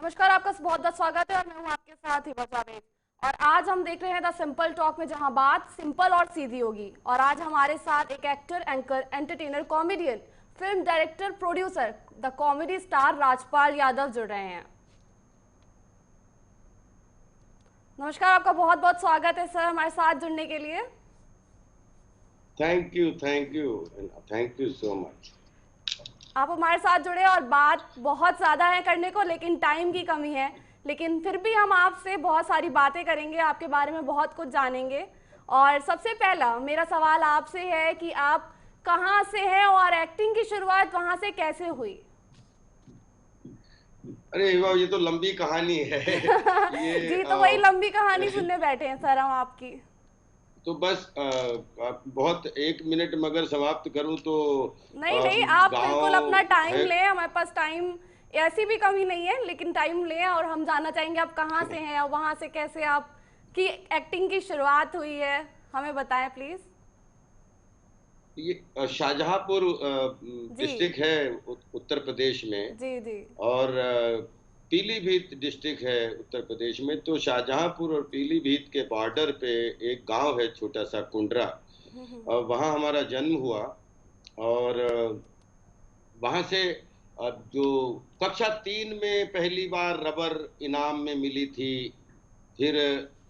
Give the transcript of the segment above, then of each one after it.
नमस्कार, आपका बहुत बहुत स्वागत है और मैं हूं आपके साथ हिबा जावेद। और आज हम देख रहे हैं द सिंपल टॉक में जहां बात सिंपल और सीधी होगी। और आज हमारे साथ एक actor, anchor, entertainer, comedian, film director, producer, the comedy star Rajpal Yadav जुड़ रहे हैं। नमस्कार, आपका बहुत बहुत स्वागत है सर हमारे साथ जुड़ने के लिए। Thank you so much. आप हमारे साथ जुड़े और बात बहुत ज़्यादा है करने को, लेकिन टाइम की कमी है। लेकिन फिर भी हम आपसे बहुत सारी बातें करेंगे, आपके बारे में बहुत कुछ जानेंगे। और सबसे पहला मेरा सवाल आपसे है कि आप कहाँ से हैं और एक्टिंग की शुरुआत वहाँ से कैसे हुई? अरे ये तो लंबी कहानी है। ये जी, तो वही लंबी कहानी सुनने बैठे हैं सर हम आपकी। तो बस बहुत 1 मिनट मगर समाप्त करूं तो नहीं नहीं, आप बिल्कुल अपना गांव टाइम है। लें, हमारे पास टाइम ऐसी भी कमी नहीं है, लेकिन टाइम लें। और हम जानना चाहेंगे आप कहाँ से हैं और वहाँ से कैसे आपकी एक्टिंग की शुरुआत हुई है, हमें बताएं प्लीज। ये शाहजहांपुर जी डिस्ट्रिक्ट है उत्तर प्रदेश में। जी जी। और पीलीभीत डिस्ट्रिक्ट है उत्तर प्रदेश में। तो शाहजहांपुर और पीलीभीत के बॉर्डर पे एक गांव है छोटा सा कुंडरा। वहाँ हमारा जन्म हुआ। और वहां से जो कक्षा 3 में पहली बार रबर इनाम में मिली थी। फिर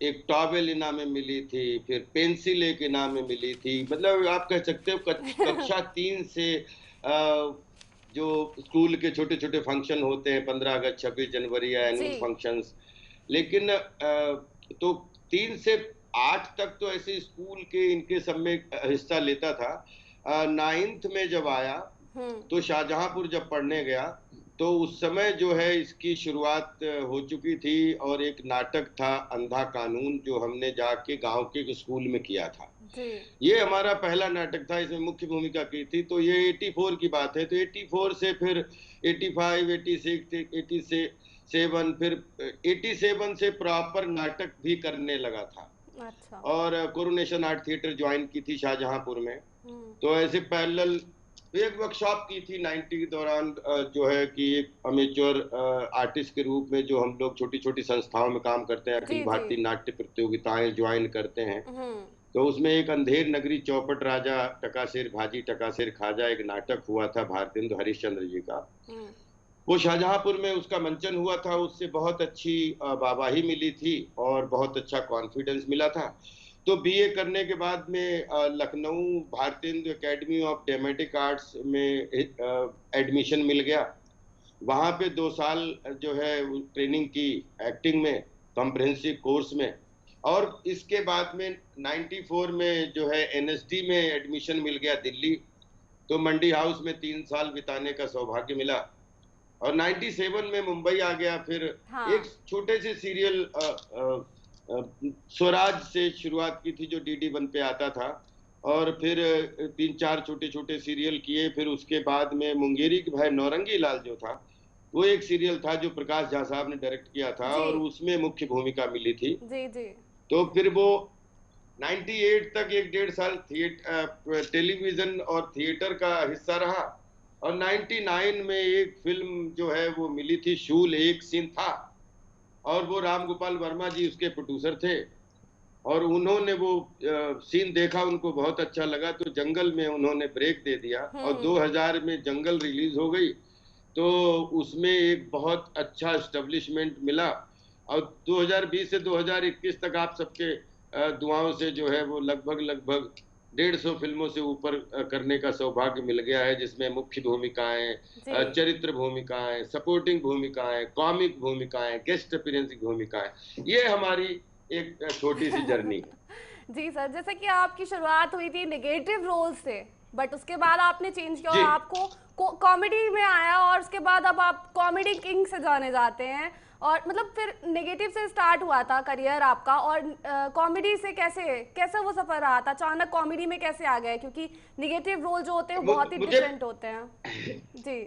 एक टॉवेल इनाम में मिली थी। फिर पेंसिल एक इनाम में मिली थी। मतलब आप कह सकते हो कक्षा 3 से जो स्कूल के छोटे छोटे फंक्शन होते हैं, 15 अगस्त, 26 जनवरी या जी एनुअल फंक्शंस। लेकिन तो 3 से 8 तक तो ऐसे स्कूल के इनके सब में हिस्सा लेता था। 9th में जब आया हम्म। तो शाहजहांपुर जब पढ़ने गया तो उस समय जो है इसकी शुरुआत हो चुकी थी। और एक नाटक था अंधा कानून जो हमने जाके गांव के एक स्कूल में किया था। जी ये हमारा पहला नाटक था, इसमें मुख्य भूमिका की थी। तो ये 84 की बात है। तो 84 से फिर 85, 86, 87, फिर 87 से प्रॉपर नाटक भी करने लगा था। अच्छा। और कोरोनेशन आर्ट थिएटर ज्वाइन की थी शाहजहांपुर में। हम्म। तो ऐसे पैरेलल एक वर्कशॉप की थी 90 के दौरान। जो है कि एक अमेच्योर आर्टिस्ट के रूप में जो हम लोग छोटी छोटी संस्थाओं में काम करते हैं, जी अखिल जी। भारतीय नाट्य प्रतियोगिताएं ज्वाइन करते हैं। हम्म। तो उसमें एक अंधेर नगरी चौपट राजा टकाशेर भाजी टकाशेर खाजा एक नाटक हुआ था भारतेंदु हरिश्चंद्र जी का। हम्म। वो शाहजहांपुर में उसका मंचन हुआ था। उससे बहुत अच्छी वाहवाही मिली थी और बहुत अच्छा कॉन्फिडेंस मिला था। तो बीए करने के बाद में Lucknow Bharatendu academy of dramatic arts में एडमिशन मिल गया। वहाँ पे 2 साल जो है ट्रेनिंग की एक्टिंग में, कॉम्प्रिहेंसिव कोर्स में। और इसके बाद में 94 में जो है एनएसडी में एडमिशन मिल गया दिल्ली। तो मंडी हाउस में 3 साल बिताने का सौभाग्य मिला। और 97 में मुंबई आ गया। फिर एक हाँ। छोटे से सीरियल स्वराज से शुरुआत की थी जो डीडी 1 पे आता था। और फिर 3-4 छोटे छोटे सीरियल किए। फिर उसके बाद में मुंगेरी के भाई नौरंगी लाल जो था, वो एक सीरियल था जो प्रकाश झा साहब ने डायरेक्ट किया था जी और उसमें मुख्य भूमिका मिली थी। जी जी। तो फिर वो 98 तक 1 डेढ़ साल टेलीविजन और थिएटर का हिस्सा रहा। और 99 में एक फिल्म जो है वो मिली थी, शूल एक सीन था। और वो राम गोपाल वर्मा जी उसके प्रोड्यूसर थे। और उन्होंने वो सीन देखा, उनको बहुत अच्छा लगा। तो जंगल में उन्होंने ब्रेक दे दिया और हम्म। 2000 में जंगल रिलीज हो गई। तो उसमें एक बहुत अच्छा स्टेब्लिशमेंट मिला। और 2020 से 2021 तक आप सबके दुआओं से जो है वो लगभग लगभग 150 फिल्मों से ऊपर करने का सौभाग्य मिल गया है, जिसमें मुख्य भूमिकाएं, जी चरित्र भूमिकाएं, सपोर्टिंग भूमिकाएं, कॉमिक भूमिकाएं, गेस्ट अपीयरेंस की भूमिकाएं। ये हमारी एक छोटी सी जर्नी है। जी सर, जैसे कि आपकी शुरुआत हुई थी नेगेटिव रोल से, बट उसके बाद आपने चेंज किया और जी आपको कॉमेडी में आया, और उसके बाद अब आप कॉमेडी किंग से जाने जाते हैं। और मतलब फिर नेगेटिव से स्टार्ट हुआ था करियर आपका, और कॉमेडी से कैसे कैसे वो सफर रहा था? अचानक कॉमेडी में कैसे आ गए? क्योंकि नेगेटिव रोल जो होते हैं वो बहुत ही मुझे डिफरेंट होते हैं। जी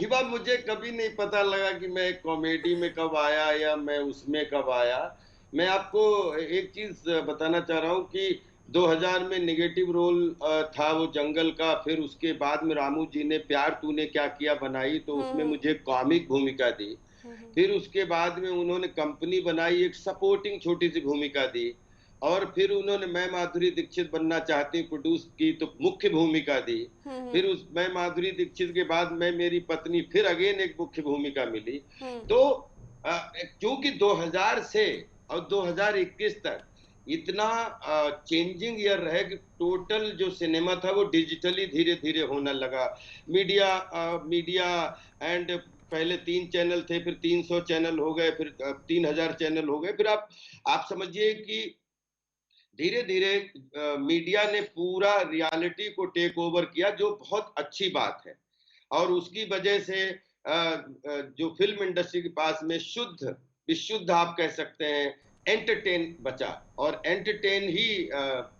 हिबा, मुझे कभी नहीं पता लगा कि मैं कॉमेडी में कब आया या मैं उसमें कब आया। मैं आपको एक चीज बताना चाह रहा हूँ कि 2000 में नेगेटिव रोल था वो जंगल का। फिर उसके बाद में रामू जी ने प्यार तूने क्या किया बनाई, तो उसमें हम्म। मुझे कॉमिक भूमिका दी। फिर उसके बाद में उन्होंने कंपनी बनाई, एक सपोर्टिंग छोटी सी भूमिका दी, और फिर उन्होंने मैं माधुरी दीक्षित बनना चाहती हूँ प्रोड्यूस की तो मुख्य भूमिका दी। फिर उस मैं माधुरी दीक्षित के बाद मैं मेरी पत्नी फिर अगेन एक मुख्य भूमिका मिली। तो क्योंकि 2000 से और 2021 तक इतना चेंजिंग ईयर रहे कि टोटल जो सिनेमा था वो डिजिटली धीरे धीरे होने लगा। मीडिया एंड पहले 3 चैनल थे, फिर 300 चैनल हो गए, फिर 3000 चैनल हो गए। फिर आप समझिए कि धीरे धीरे मीडिया ने पूरा रियलिटी को टेक ओवर किया, जो बहुत अच्छी बात है। और उसकी वजह से जो फिल्म इंडस्ट्री के पास में शुद्ध विशुद्ध आप कह सकते हैं एंटरटेन बचा, और एंटरटेन ही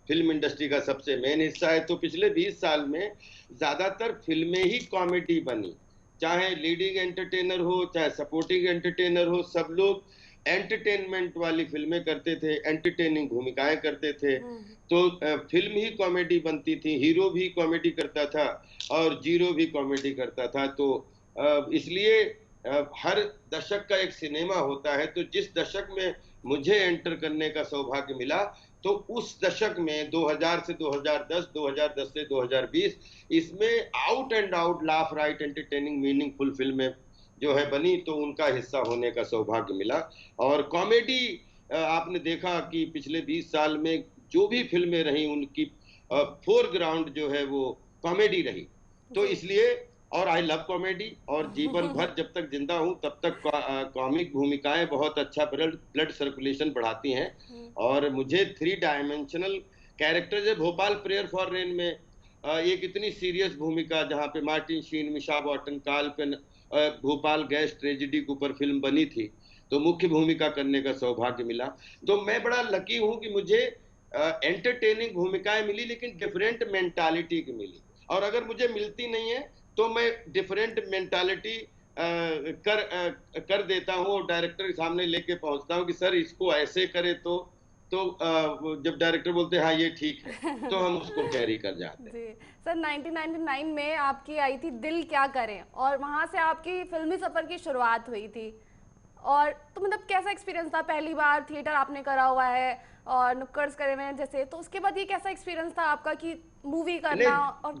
फिल्म इंडस्ट्री का सबसे मेन हिस्सा है। तो पिछले 20 साल में ज्यादातर फिल्में ही कॉमेडी बनी, चाहे लीडिंग एंटरटेनर हो चाहे सपोर्टिंग एंटरटेनर हो, सब लोग एंटरटेनमेंट वाली फिल्में करते थे, एंटरटेनिंग भूमिकाएं करते थे। तो फिल्म ही कॉमेडी बनती थी, हीरो भी कॉमेडी करता था और जीरो भी कॉमेडी करता था। तो इसलिए हर दशक का एक सिनेमा होता है। तो जिस दशक में मुझे एंटर करने का सौभाग्य मिला, तो उस दशक में 2000 से 2010, 2010 से 2020 इसमें out and out laugh right entertaining meaningful फिल्में जो है बनी, तो उनका हिस्सा होने का सौभाग्य मिला। और कॉमेडी आपने देखा कि पिछले 20 साल में जो भी फिल्में रही उनकी फोरग्राउंड जो है वो कॉमेडी रही। तो इसलिए, और आई लव कॉमेडी, और जीवन भर जब तक जिंदा हूं तब तक कॉमिक भूमिकाएं बहुत अच्छा ब्लड सर्कुलेशन बढ़ाती हैं। और मुझे 3 डायमेंशनल कैरेक्टर है भोपाल प्रेयर फॉर रेन में एक इतनी सीरियस भूमिका जहां पे मार्टिन शीन, मिशा बॉटन, काल पेन, भोपाल गैस ट्रेजेडी के ऊपर फिल्म बनी थी, तो मुख्य भूमिका करने का सौभाग्य मिला। तो मैं बड़ा लकी हूं कि मुझे एंटरटेनिंग भूमिकाएं मिली, लेकिन डिफरेंट मेंटालिटी की मिली। और अगर मुझे मिलती नहीं है तो मैं डिफरेंट मेंटालिटी कर देता हूं और डायरेक्टर के सामने लेके पहुंचता हूं कि सर इसको ऐसे करे। तो जब डायरेक्टर बोलते हैं हाँ ये ठीक है, तो हम उसको कैरी कर जाते हैं। जी सर, 1999 में आपकी आई थी दिल क्या करें, और वहाँ से आपकी फिल्मी सफ़र की शुरुआत हुई थी। और तो मतलब कैसा एक्सपीरियंस था? पहली बार थिएटर आपने करा हुआ है और नुक्कड़्स करे हुए हैं जैसे, तो उसके बाद ये कैसा एक्सपीरियंस था आपका कि मूवी करना? और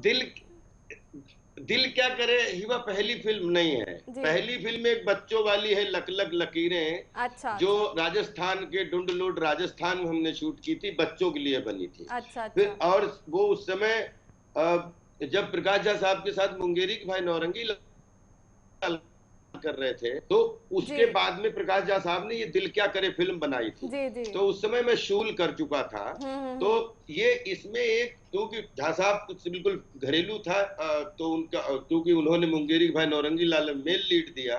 दिल क्या करे ही वह पहली फिल्म नहीं है। पहली फिल्म एक बच्चों वाली है, लक लक लकीरें। अच्छा, जो राजस्थान के डुंडलोड राजस्थान में हमने शूट की थी, बच्चों के लिए बनी थी। अच्छा। फिर और वो उस समय जब प्रकाश झा साहब के साथ मुंगेरी के भाई नौरंगी लाल कर रहे थे, तो उसके बाद में प्रकाश झा साहब ने ये दिल क्या करे फिल्म बनाई थी। तो उस समय मैं शूल कर चुका था। तो ये इसमें एक, क्योंकि झा साहब कुछ बिल्कुल घरेलू था, तो उनका क्योंकि उन्होंने मुंगेरी भाई नौरंगी लाल में मेल लीड दिया,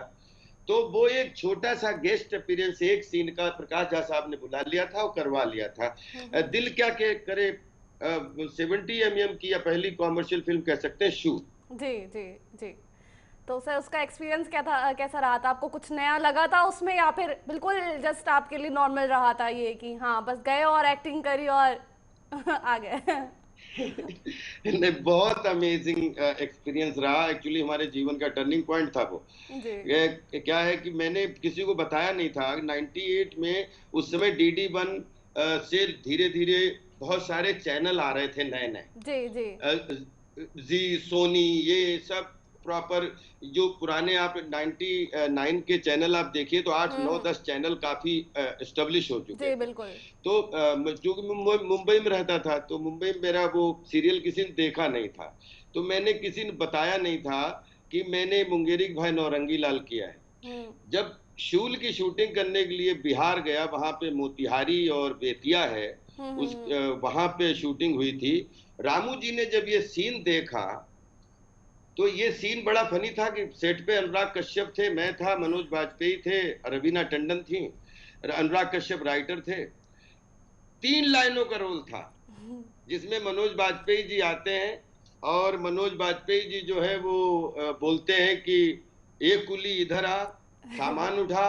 तो वो एक छोटा सा गेस्ट अपीयरेंस एक सीन का प्रकाश झा साहब ने बुला लिया था और करवा लिया था। दिल क्या करे 70 mm की या पहली कॉमर्शियल फिल्म कह सकते हैं शूट। जी जी जी। तो सर उसका एक्सपीरियंस क्या था, कैसा रहा था? आपको कुछ नया लगा था उसमें, या फिर बिल्कुल जस्ट आपके लिए नॉर्मल रहा था ये कि हाँ बस गए और एक्टिंग करी और आ गए? नहीं, बहुत अमेजिंग एक्सपीरियंस रहा। एक्चुअली हमारे जीवन का टर्निंग पॉइंट था वो। क्या है कि मैंने किसी को बताया नहीं था। 98 में उस समय DD1 से धीरे धीरे बहुत सारे चैनल आ रहे थे नए नए। जी, सोनी, ये सब प्रॉपर जो पुराने आप 99 के चैनल आप देखिए तो 8, 9, 10 चैनल काफी एस्टेब्लिश हो चुके थे। तो क्योंकि मुंबई में रहता था, तो मुंबई में मेरा वो सीरियल किसी ने देखा नहीं था, तो मैंने किसी ने बताया नहीं था कि मैंने मुंगेरी भाई नौरंगी लाल किया है। जब शूल की शूटिंग करने के लिए बिहार गया, वहां पे मोतिहारी और बेतिया है, वहां पे शूटिंग हुई थी। रामू जी ने जब ये सीन देखा, तो ये सीन बड़ा फनी था कि सेट पे अनुराग कश्यप थे, मैं था, मनोज बाजपेयी थे, रवीना टंडन थी, अनुराग कश्यप राइटर थे। 3 लाइनों का रोल था जिसमें मनोज बाजपेयी जी आते हैं और मनोज बाजपेयी जी जो है वो बोलते हैं कि एक कुली इधर आ, सामान उठा,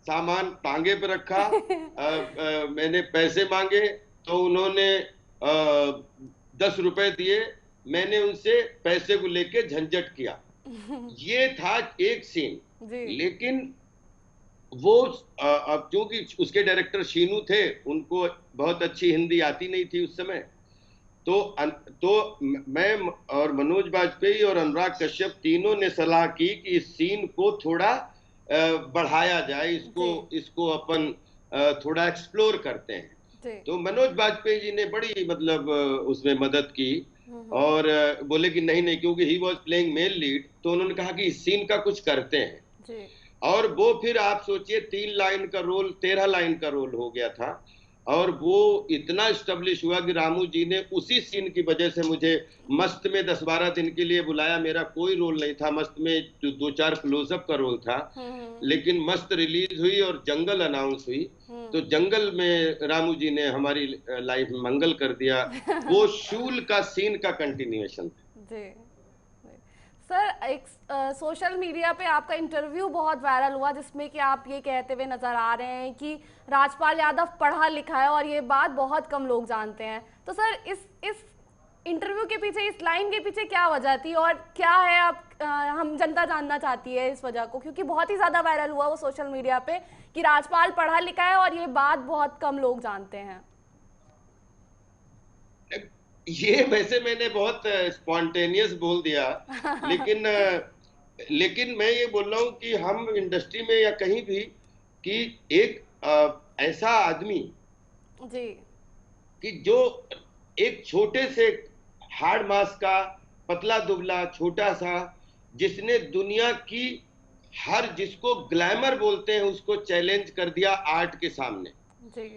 सामान टांगे पे रखा। मैंने पैसे मांगे तो उन्होंने 10 रुपए दिए, मैंने उनसे पैसे को लेके झंझट किया। ये था एक सीन। लेकिन वो अब क्योंकि उसके डायरेक्टर शीनू थे, उनको बहुत अच्छी हिंदी आती नहीं थी उस समय, तो मैं और मनोज बाजपेयी और अनुराग कश्यप तीनों ने सलाह की कि इस सीन को थोड़ा बढ़ाया जाए, इसको जी इसको अपन थोड़ा एक्सप्लोर करते हैं। जी। तो मनोज बाजपेयी जी ने बड़ी मतलब उसमें मदद की, और बोले कि नहीं नहीं, क्योंकि he was playing male lead, तो उन्होंने कहा कि इस सीन का कुछ करते हैं। जी और वो फिर आप सोचिए 3 लाइन का रोल 13 लाइन का रोल हो गया था, और वो इतना स्टेब्लिश हुआ कि रामू जी ने उसी सीन की वजह से मुझे मस्त में 10-12 दिन के लिए बुलाया। मेरा कोई रोल नहीं था मस्त में, 2-4 क्लोजअप का रोल था, लेकिन मस्त रिलीज हुई और जंगल अनाउंस हुई। तो जंगल में रामू जी ने हमारी लाइफ में मंगल कर दिया। वो शूल का सीन का कंटिन्यूएशन था। जी सर, एक सोशल मीडिया पे आपका इंटरव्यू बहुत वायरल हुआ जिसमें कि आप ये कहते हुए नज़र आ रहे हैं कि राजपाल यादव पढ़ा लिखा है, और ये बात बहुत कम लोग जानते हैं। तो सर इस इंटरव्यू के पीछे, इस लाइन के पीछे क्या वजह थी, और क्या है आप हम जनता जानना चाहती है इस वजह को, क्योंकि बहुत ही ज़्यादा वायरल हुआ वो सोशल मीडिया पे कि राजपाल पढ़ा लिखा है और ये बात बहुत कम लोग जानते हैं। ये वैसे मैंने बहुत स्पॉन्टेनियस बोल दिया, लेकिन लेकिन मैं ये बोल रहा हूँ कि हम इंडस्ट्री में या कहीं भी, कि एक ऐसा आदमी जी कि जो एक छोटे से हाड़ मास का, पतला दुबला छोटा सा, जिसने दुनिया की हर, जिसको ग्लैमर बोलते हैं, उसको चैलेंज कर दिया आर्ट के सामने। जी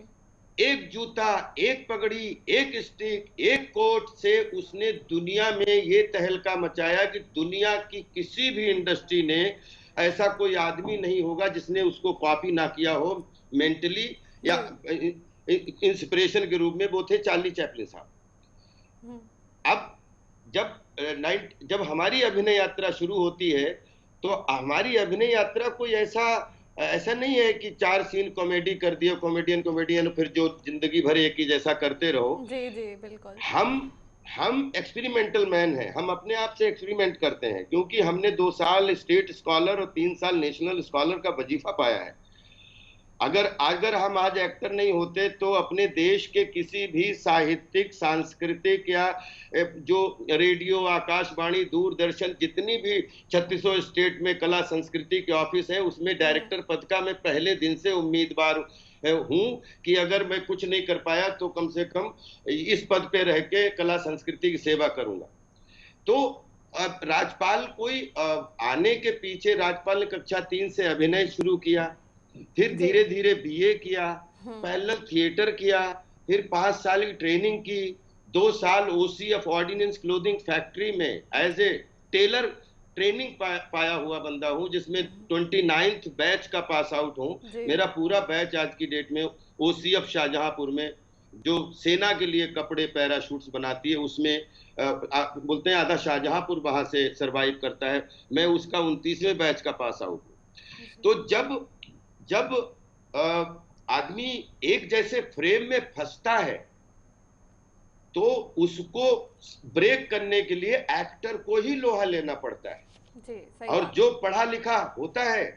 एक जूता, एक पगड़ी, एक स्टिक, एक कोट से उसने दुनिया में ये तहलका मचाया कि दुनिया की किसी भी इंडस्ट्री ने ऐसा कोई आदमी नहीं होगा जिसने उसको कॉपी ना किया हो मेंटली या इंस्पिरेशन के रूप में। वो थे चार्ली चैपलिन साहब। अब जब हमारी अभिनय यात्रा शुरू होती है, तो हमारी अभिनय यात्रा कोई ऐसा नहीं है कि 4 सीन कॉमेडी कर दिया, कॉमेडियन फिर जो जिंदगी भर एक ही जैसा करते रहो। जी जी बिल्कुल। हम एक्सपेरिमेंटल मैन हैं, हम अपने आप से एक्सपेरिमेंट करते हैं, क्योंकि हमने 2 साल स्टेट स्कॉलर और 3 साल नेशनल स्कॉलर का वजीफा पाया है। अगर हम आज एक्टर नहीं होते तो अपने देश के किसी भी साहित्यिक, सांस्कृतिक या जो रेडियो, आकाशवाणी, दूरदर्शन, जितनी भी 3600 स्टेट में कला संस्कृति के ऑफिस है, उसमें डायरेक्टर पद का मैं पहले दिन से उम्मीदवार हूं कि अगर मैं कुछ नहीं कर पाया तो कम से कम इस पद पे रह के कला संस्कृति की सेवा करूंगा। तो राजपाल कोई आने के पीछे, राजपाल ने कक्षा 3 से अभिनय शुरू किया, फिर धीरे धीरे बीए किया, पैरेलल थिएटर किया, फिर 5 साल की ट्रेनिंग की, 2 साल ओसीएफ ऑर्डिनेंस क्लोथिंग फैक्ट्री में एज ए टेलर ट्रेनिंग पाया हुआ बंदा हूं, जिसमें 29th बैच का पास आउट हूं। मेरा पूरा बैच आज की डेट में ओसीएफ शाहजहांपुर में, जो सेना के लिए कपड़े पैराशूट्स बनाती है, उसमें बोलते हैं आधा शाहजहांपुर वहां से सरवाइव करता है। मैं उसका 29वें बैच का पास आउट हूं। तो जब आदमी एक जैसे फ्रेम में फंसता है, तो उसको ब्रेक करने के लिए एक्टर को ही लोहा लेना पड़ता है। जी, सही और बात। जो पढ़ा लिखा होता है,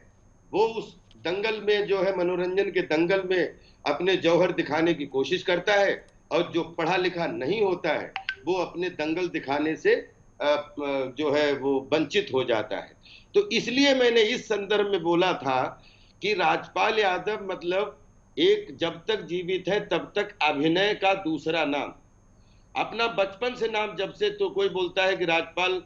वो उस दंगल में, जो है मनोरंजन के दंगल में, अपने जौहर दिखाने की कोशिश करता है, और जो पढ़ा लिखा नहीं होता है वो अपने दंगल दिखाने से जो है वो वंचित हो जाता है। तो इसलिए मैंने इस संदर्भ में बोला था कि राजपाल यादव मतलब एक, जब तक जीवित है तब तक अभिनय का दूसरा नाम, अपना बचपन से नाम, जब से तो कोई बोलता है कि राजपाल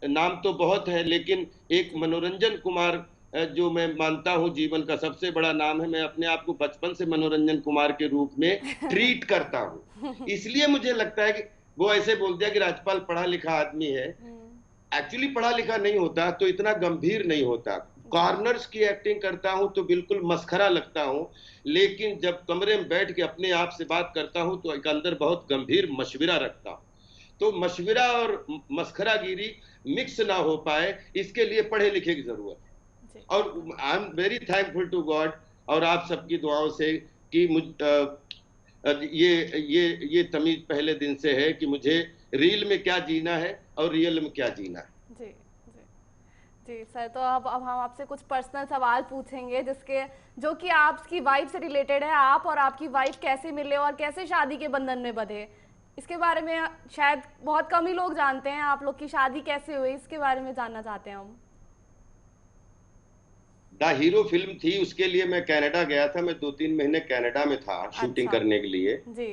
नाम तो बहुत है, लेकिन एक मनोरंजन कुमार जो मैं मानता हूं जीवन का सबसे बड़ा नाम है, मैं अपने आप को बचपन से मनोरंजन कुमार के रूप में ट्रीट करता हूं। इसलिए मुझे लगता है कि वो ऐसे बोल दिया कि राजपाल पढ़ा लिखा आदमी है। एक्चुअली पढ़ा लिखा नहीं होता तो इतना गंभीर नहीं होता। कॉर्नर्स की एक्टिंग करता हूं तो बिल्कुल मस्खरा लगता हूं, लेकिन जब कमरे में बैठ के अपने आप से बात करता हूं तो एक अंदर बहुत गंभीर मशविरा रखता हूं। तो मशविरा और मस्खरागिरी मिक्स ना हो पाए, इसके लिए पढ़े लिखे की जरूरत है। और I am very thankful to God और आप सबकी दुआओं से कि ये तमीज पहले दिन से है कि मुझे रील में क्या जीना है और रियल में क्या जीना है। जी जी सर, तो अब हम आपसे कुछ पर्सनल सवाल पूछेंगे जिसके जो कि आपकी वाइफ से रिलेटेड है। आप और आपकी वाइफ कैसे मिले और कैसे शादी के बंधन में बंधे, इसके बारे में शायद बहुत कम ही लोग जानते हैं। आप लोग की शादी कैसे हुई, इसके बारे में जानना चाहते हैं हम। द हीरो फिल्म थी, उसके लिए मैं कनाडा गया था। मैं 2-3 महीने कनाडा में था शूटिंग अच्छा। करने के लिए। जी।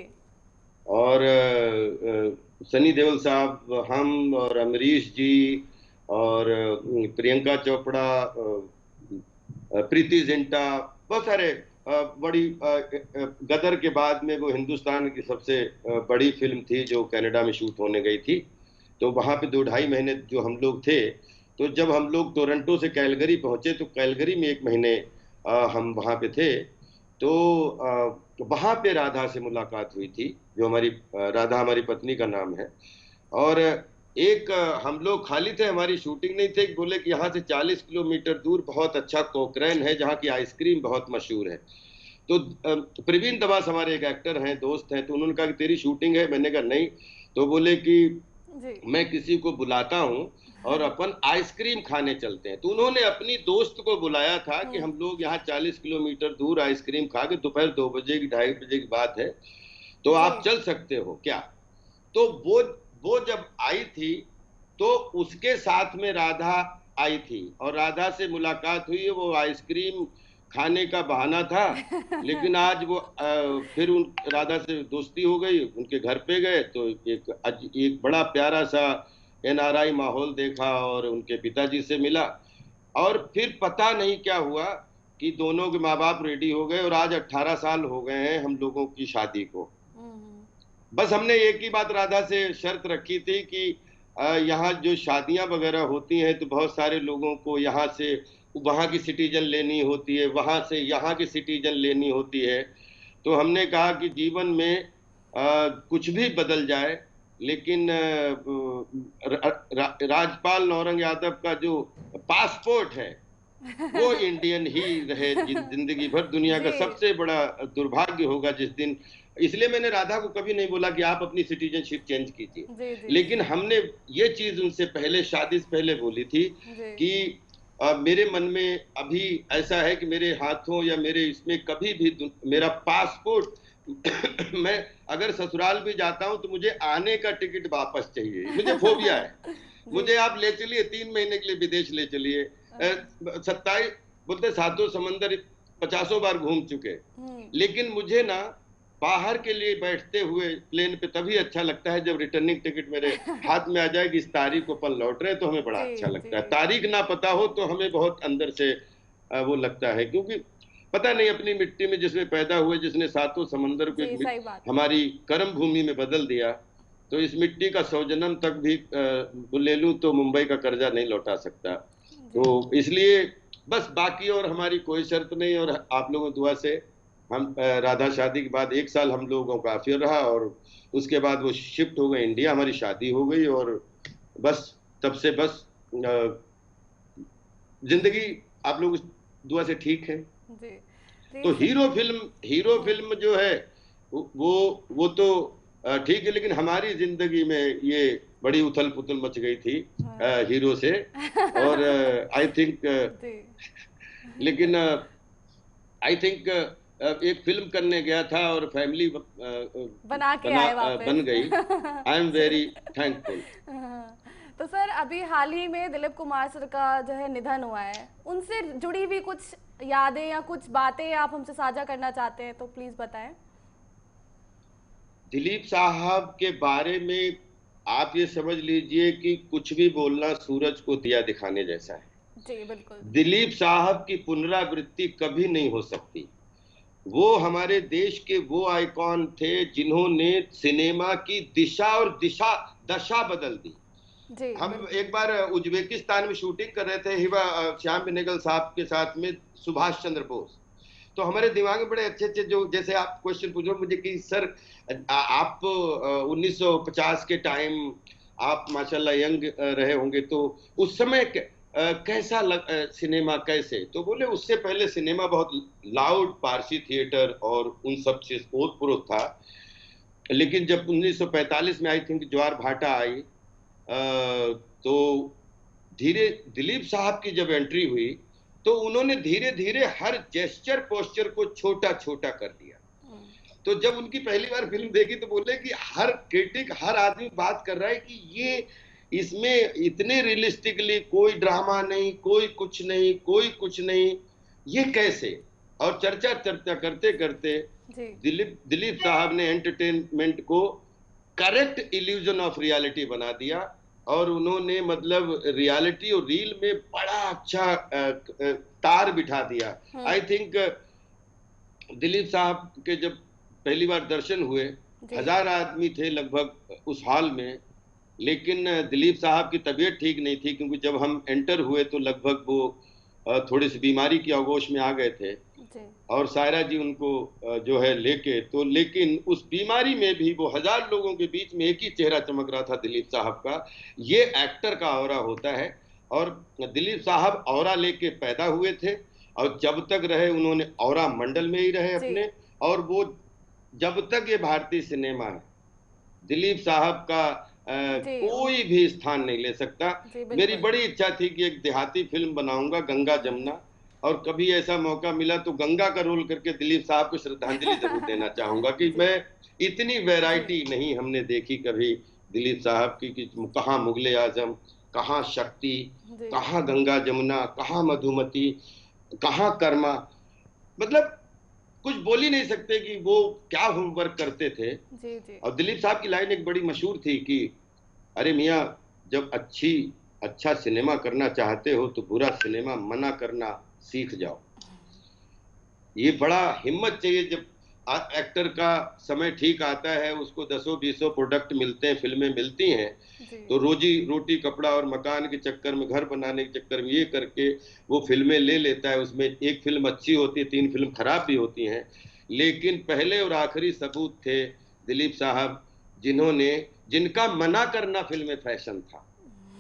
और सनी देओल साहब, हम और अमरीश जी और प्रियंका चोपड़ा, प्रीति जिंटा, बहुत सारे बड़ी गदर के बाद में वो हिंदुस्तान की सबसे बड़ी फिल्म थी जो कनाडा में शूट होने गई थी। तो वहां पे 2-2.5 महीने जो हम लोग थे। तो जब हम लोग टोरंटो से कैलगरी पहुंचे तो कैलगरी में 1 महीने हम वहां पे थे। तो वहां पे राधा से मुलाकात हुई थी, जो हमारी राधा हमारी पत्नी का नाम है। और एक हम लोग खाली थे, हमारी शूटिंग नहीं थे, बोले कि यहाँ से 40 किलोमीटर दूर बहुत अच्छा कोकरैन है जहाँ की आइसक्रीम बहुत मशहूर है। तो प्रवीण दवास हमारे एक एक्टर हैं, दोस्त हैं, तो उन्होंने कहा कि तेरी शूटिंग है। मैंने कहा नहीं। तो बोले कि जी। मैं किसी को बुलाता हूँ और अपन आइसक्रीम खाने चलते हैं। तो उन्होंने अपनी दोस्त को बुलाया था कि हम लोग यहाँ 40 किलोमीटर दूर आइसक्रीम खा के, दोपहर 2 बजे की 2:30 बजे की बात है, तो जी। आप चल सकते हो क्या। तो वो जब आई थी तो उसके साथ में राधा आई थी और राधा से मुलाकात हुई। वो आइसक्रीम खाने का बहाना था, लेकिन आज वो फिर उन राधा से दोस्ती हो गई। उनके घर पे गए तो एक बड़ा प्यारा सा एनआरआई माहौल देखा और उनके पिताजी से मिला। और फिर पता नहीं क्या हुआ कि दोनों के माँ बाप रेडी हो गए और आज 18 साल हो गए हैं हम लोगों की शादी को। बस हमने एक ही बात राधा से शर्त रखी थी कि यहाँ जो शादियां वगैरह होती हैं तो बहुत सारे लोगों को यहाँ से वहाँ की सिटीजन लेनी होती है, वहाँ से यहाँ की सिटीजन लेनी होती है। तो हमने कहा कि जीवन में कुछ भी बदल जाए, लेकिन राजपाल नौरंग यादव का जो पासपोर्ट है वो इंडियन ही रहे जिंदगी भर। दुनिया का जी। सबसे बड़ा दुर्भाग्य होगा जिस दिन। इसलिए मैंने राधा को कभी नहीं बोला कि आप अपनी सिटीजनशिप चेंज कीजिए, जी। जी। लेकिन हमने ये चीज उनसे पहले, शादी से पहले बोली थी जी। कि मेरे मन में अभी ऐसा है कि मेरे हाथों या मेरे इसमें कभी भी मेरा पासपोर्ट मैं अगर ससुराल भी जाता हूं तो मुझे आने का टिकट वापस चाहिए। मुझे फोबिया है। जी। मुझे आप ले चलिए 3 महीने के लिए विदेश ले चलिए। 27 बोलते सातों समंदर 50 बार घूम चुके, लेकिन मुझे ना बाहर के लिए बैठते हुए प्लेन पे तभी अच्छा लगता है जब रिटर्निंग टिकट मेरे हाथ में आ जाए कि इस तारीख को अपन लौट रहे हैं, तो हमें बड़ा अच्छा जी। लगता है। जी। तारीख ना पता हो तो हमें बहुत अंदर से वो लगता है, क्योंकि पता नहीं अपनी मिट्टी में जिसमें पैदा हुए, जिसने सातों समंदर को जी, सही बात है। हमारी कर्म भूमि में बदल दिया, तो इस मिट्टी का 100 जन्म तक भी ले लूं तो मुंबई का कर्जा नहीं लौटा सकता। जी। तो इसलिए बस, बाकी और हमारी कोई शर्त नहीं। और आप लोगों की दुआ से हम राधा शादी के बाद 1 साल हम लोगों का अफेयर रहा और उसके बाद वो शिफ्ट हो गए इंडिया, हमारी शादी हो गई और बस तब से बस जिंदगी आप लोग दुआ से ठीक है। जी। जी तो सर। हीरो फिल्म जो है वो तो ठीक है, लेकिन हमारी जिंदगी में ये बड़ी उथल पुथल मच गई थी हीरो से। और आई थिंक जी। लेकिन आई थिंक एक फिल्म करने गया था और फैमिली बना के आए बन वापस। गई। आई एम वेरी थैंकफुल। तो सर, अभी हाल ही में दिलीप कुमार सर का जो है निधन हुआ है, उनसे जुड़ी हुई कुछ यादें या कुछ बातें आप हमसे साझा करना चाहते हैं तो प्लीज बताएं। दिलीप साहब के बारे में आप ये समझ लीजिए कि कुछ भी बोलना सूरज को दिया दिखाने जैसा है। जी बिल्कुल। दिलीप साहब की पुनरावृत्ति कभी नहीं हो सकती। वो हमारे देश के वो आइकॉन थे जिन्होंने सिनेमा की दिशा और दशा बदल दी। जी हम बिल्कुल। एक बार उज्बेकिस्तान में शूटिंग कर रहे थे हिवा श्याम बेनेगल साहब के साथ में, सुभाष चंद्र बोस। तो हमारे दिमाग में बड़े अच्छे अच्छे, जो जैसे आप क्वेश्चन पूछ रहे हो मुझे कि सर आप 1950 के टाइम आप माशाल्लाह यंग रहे होंगे, तो उस समय कैसा सिनेमा कैसे। तो बोले उससे पहले सिनेमा बहुत लाउड पारसी थिएटर और उन सब से ओतप्रोत था, लेकिन जब 1945 में आई थिंक ज्वार भाटा आई तो धीरे दिलीप साहब की जब एंट्री हुई तो उन्होंने धीरे धीरे हर जेस्चर पोस्चर को छोटा छोटा कर दिया। तो जब उनकी पहली बार फिल्म देखी तो बोले कि हर क्रिटिक, हर आदमी बात कर रहा है कि ये इसमें इतने रियलिस्टिकली कोई ड्रामा नहीं, कोई कुछ नहीं, कोई कुछ नहीं, ये कैसे। और चर्चा चर्चा करते करते दिलीप साहब ने एंटरटेनमेंट को करेक्ट इल्यूजन ऑफ रियलिटी बना दिया और उन्होंने मतलब रियलिटी और रील में बड़ा अच्छा तार बिठा दिया। आई थिंक दिलीप साहब के जब पहली बार दर्शन हुए, 1000 आदमी थे लगभग उस हॉल में, लेकिन दिलीप साहब की तबीयत ठीक नहीं थी क्योंकि जब हम एंटर हुए तो लगभग वो थोड़ी सी बीमारी की आगोश में आ गए थे और सायरा जी उनको जो है लेके, तो लेकिन उस बीमारी में भी वो 1000 लोगों के बीच में एक ही चेहरा चमक रहा था दिलीप साहब का। ये एक्टर का ऑरा होता है और दिलीप साहब ऑरा लेके पैदा हुए थे और जब तक रहे उन्होंने ऑरा मंडल में ही रहे अपने, और वो जब तक ये भारतीय सिनेमा है दिलीप साहब का कोई भी स्थान नहीं ले सकता। मेरी बड़ी इच्छा थी कि एक देहाती फिल्म बनाऊंगा, गंगा जमुना, और कभी ऐसा मौका मिला तो गंगा का रोल करके दिलीप साहब को श्रद्धांजलि जरूर देना चाहूंगा कि मैं इतनी वैरायटी नहीं हमने देखी कभी दिलीप साहब की कि कहाँ मुगले आजम, कहाँ शक्ति, कहाँ गंगा जमुना, कहाँ मधुमती, कहाँ कर्मा, मतलब कुछ बोल ही नहीं सकते कि वो क्या होमवर्क करते थे। और दिलीप साहब की लाइन एक बड़ी मशहूर थी कि अरे मियाँ, जब अच्छा सिनेमा करना चाहते हो तो बुरा सिनेमा मना करना सीख जाओ। ये बड़ा हिम्मत चाहिए। जब एक्टर का समय ठीक आता है, उसको 10-20 प्रोडक्ट मिलते हैं, फिल्में मिलती हैं, तो रोजी रोटी कपड़ा और मकान के चक्कर में, घर बनाने के चक्कर में ये करके वो फिल्में ले लेता है। उसमें एक फिल्म अच्छी होती है, 3 फिल्म खराब भी होती हैं, लेकिन पहले और आखिरी सबूत थे दिलीप साहब जिनका मना करना फिल्म फैशन था।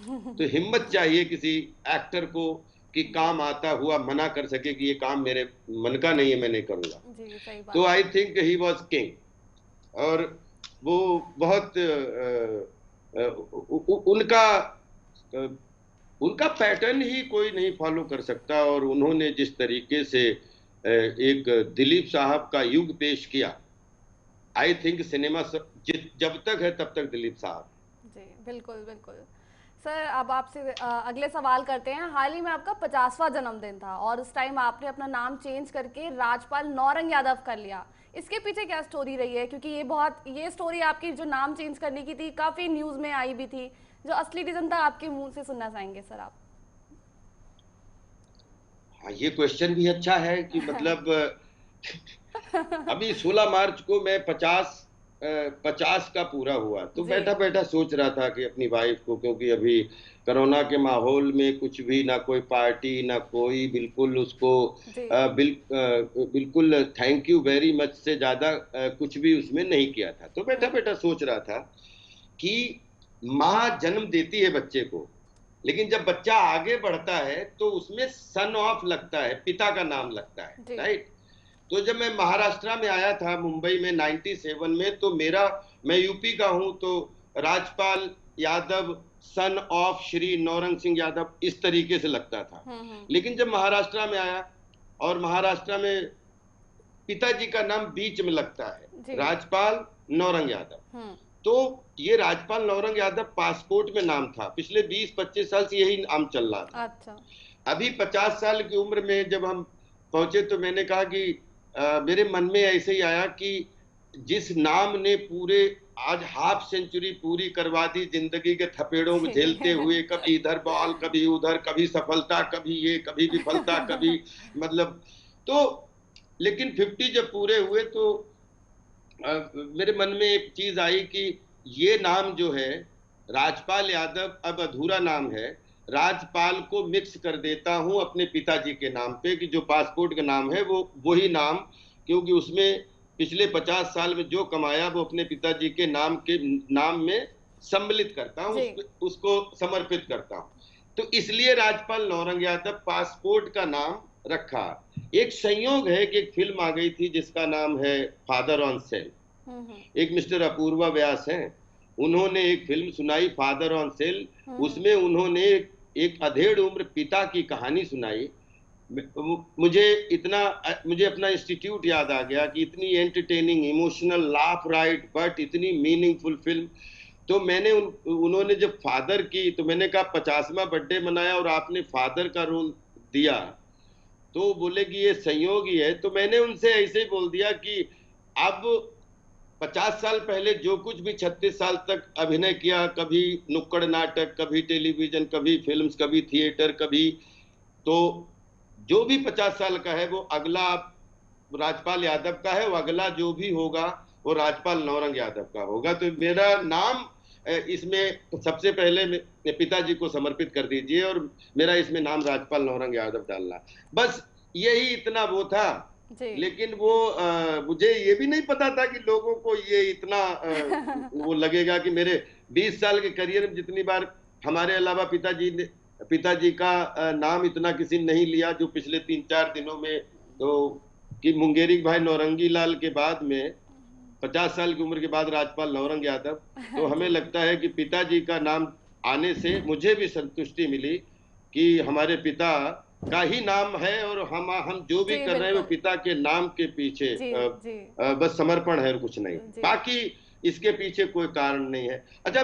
तो हिम्मत चाहिए किसी एक्टर को कि काम आता हुआ मना कर सके कि ये काम मेरे मन का नहीं है, मैं नहीं करूंगा। तो I think he was king, और वो बहुत उनका पैटर्न ही कोई नहीं फॉलो कर सकता। और उन्होंने जिस तरीके से एक दिलीप साहब का युग पेश किया, आई थिंक सिनेमा जब तक है तब तक दिलीप साहब। जी बिल्कुल बिल्कुल। सर अब आपसे अगले सवाल करते हैं। हाल ही में आपका 50वां जन्मदिन था और उस टाइम आपने अपना नाम चेंज करके राजपाल नौरंग यादव कर लिया। इसके पीछे क्या स्टोरी रही है? क्योंकि ये स्टोरी आपकी जो नाम चेंज करने की थी काफ़ी न्यूज़ में आई भी थी। जो असली रीज़न था आपके मुंह से सुनना चाहेंगे सर आप। हाँ, ये क्वेश्चन भी अच्छा है कि मतलब अभी 16 मार्च को मैं 50 का पूरा हुआ, तो बैठा बैठा सोच रहा था कि अपनी वाइफ को, क्योंकि अभी कोरोना के माहौल में कुछ भी, ना कोई पार्टी ना कोई, बिल्कुल उसको बिल्कुल थैंक यू वेरी मच से ज्यादा कुछ भी उसमें नहीं किया था। तो बैठा बैठा सोच रहा था कि माँ जन्म देती है बच्चे को, लेकिन जब बच्चा आगे बढ़ता है तो उसमें सन ऑफ लगता है, पिता का नाम लगता है, राइट। तो जब मैं महाराष्ट्र में आया था मुंबई में 97 में, तो मैं यूपी का हूं, तो राजपाल यादव सन ऑफ श्री नौरंग सिंह यादव इस तरीके से लगता था। लेकिन जब महाराष्ट्र में आया और महाराष्ट्र में पिताजी का नाम बीच में लगता है, राजपाल नौरंग यादव, तो ये राजपाल नौरंग यादव पासपोर्ट में नाम था। पिछले 20-25 साल से यही नाम चल रहा था। अच्छा। अभी 50 साल की उम्र में जब हम पहुंचे तो मैंने कहा कि मेरे मन में ऐसे ही आया कि जिस नाम ने पूरे आज हाफ सेंचुरी पूरी करवा दी जिंदगी के थपेड़ों में झेलते हुए, कभी इधर बॉल कभी उधर, कभी सफलता कभी ये कभी विफलता कभी मतलब, तो लेकिन 50 जब पूरे हुए तो मेरे मन में एक चीज आई कि ये नाम जो है राजपाल यादव अब अधूरा नाम है, राजपाल को मिक्स कर देता हूं अपने पिताजी के नाम पे, कि जो पासपोर्ट का नाम है वो वही नाम, क्योंकि उसमें पिछले 50 साल में जो कमाया वो अपने पिताजी के नाम में सम्मिलित करता हूं, उसको समर्पित करता हूं। तो इसलिए राजपाल नौरंग यादव पासपोर्ट का नाम रखा। एक संयोग है कि एक फिल्म आ गई थी जिसका नाम है फादर ऑन सेल। एक मिस्टर अपूर्वा व्यास हैं, उन्होंने एक फिल्म सुनाई फादर ऑन सेल, उसमें उन्होंने एक अधेड़ उम्र पिता की कहानी सुनाई, मुझे अपना इंस्टीट्यूट याद आ गया कि इतनी entertaining, emotional, laugh right, but इतनी मीनिंगफुल फिल्म। तो उन्होंने जब फादर की, तो मैंने कहा 50वां बर्थडे मनाया और आपने फादर का रोल दिया, तो बोले कि ये संयोग ही है। तो मैंने उनसे ऐसे ही बोल दिया कि अब 50 साल पहले जो कुछ भी 36 साल तक अभिनय किया, कभी नुक्कड़ नाटक, कभी टेलीविजन, कभी फिल्म्स, कभी थिएटर, कभी, तो जो भी 50 साल का है वो अगला राजपाल यादव का है, वो अगला जो भी होगा वो राजपाल नौरंग यादव का होगा। तो मेरा नाम इसमें सबसे पहले पिताजी को समर्पित कर दीजिए और मेरा इसमें नाम राजपाल नौरंग यादव डालना, बस यही इतना वो था। लेकिन वो मुझे ये भी नहीं पता था कि लोगों को ये इतना वो लगेगा कि मेरे 20 साल के करियर में जितनी बार हमारे अलावा पिताजी का नाम इतना किसी ने नहीं लिया जो पिछले 3-4 दिनों में। तो कि मुंगेरी भाई नौरंगी लाल के बाद में 50 साल की उम्र के बाद राजपाल नौरंग यादव, तो हमें लगता है कि पिताजी का नाम आने से मुझे भी संतुष्टि मिली कि हमारे पिता का ही नाम है और हम जो भी कर रहे हैं वो पिता के नाम के पीछे बस समर्पण है और कुछ नहीं, बाकी इसके पीछे कोई कारण नहीं है। अच्छा,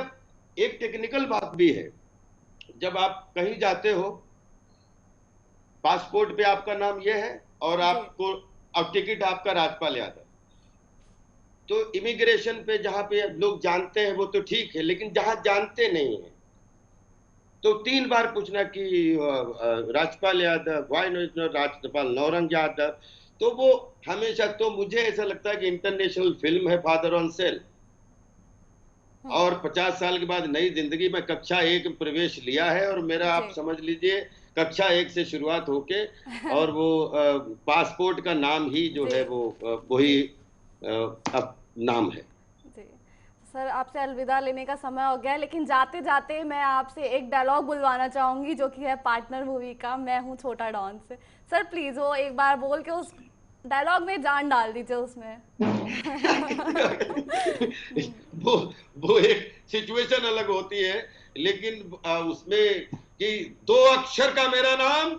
एक टेक्निकल बात भी है, जब आप कहीं जाते हो, पासपोर्ट पे आपका नाम यह है और आपको अब टिकट आपका राजपाल यादव, तो इमिग्रेशन पे जहां पे लोग जानते हैं वो तो ठीक है, लेकिन जहां जानते नहीं है तो 3 बार पूछना कि राजपाल यादव, व्हाई नॉट राजपाल नौरंग यादव, तो वो हमेशा, तो मुझे ऐसा लगता है कि इंटरनेशनल फिल्म है फादर ऑन सेल, और 50 साल के बाद नई जिंदगी में कक्षा 1 में प्रवेश लिया है और मेरा आप समझ लीजिए कक्षा 1 से शुरुआत होके और वो पासपोर्ट का नाम ही जो है वो वही अब नाम है। सर, आपसे अलविदा लेने का समय हो गया है, लेकिन जाते जाते मैं आपसे एक डायलॉग बुलवाना चाहूंगी जो कि है पार्टनर मूवी का, मैं हूँ छोटा डॉन से। सर प्लीज वो एक बार बोल के उस डायलॉग में जान डाल दीजिए उसमें। वो एक सिचुएशन अलग होती है, लेकिन उसमें कि 2 अक्षर का मेरा नाम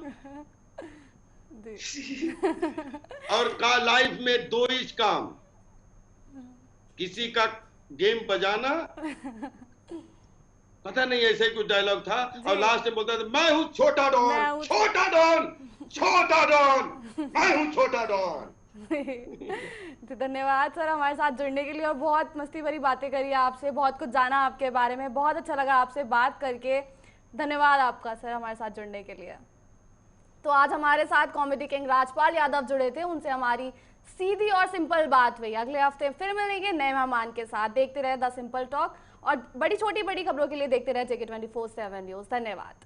और का लाइफ में 2 ही काम, किसी का गेम बजाना, पता नहीं ऐसे ही कुछ डायलॉग था, और लास्ट में बोलता था मैं हूँ छोटा डॉन, छोटा डॉन, छोटा डॉन, मैं हूँ छोटा डॉन। धन्यवाद सर हमारे साथ जुड़ने के लिए, और बहुत मस्ती भरी बातें करी आपसे, बहुत कुछ जाना आपके बारे में, बहुत अच्छा लगा आपसे बात करके। धन्यवाद आपका सर हमारे साथ जुड़ने के लिए। तो आज हमारे साथ कॉमेडी किंग राजपाल यादव जुड़े थे, उनसे हमारी सीधी और सिंपल बात हुई। अगले हफ्ते फिर मिलेंगे नए मेहमान के साथ। देखते रहे द सिंपल टॉक, और बड़ी छोटी बड़ी खबरों के लिए देखते रहे JK 24/7 न्यूज़। धन्यवाद।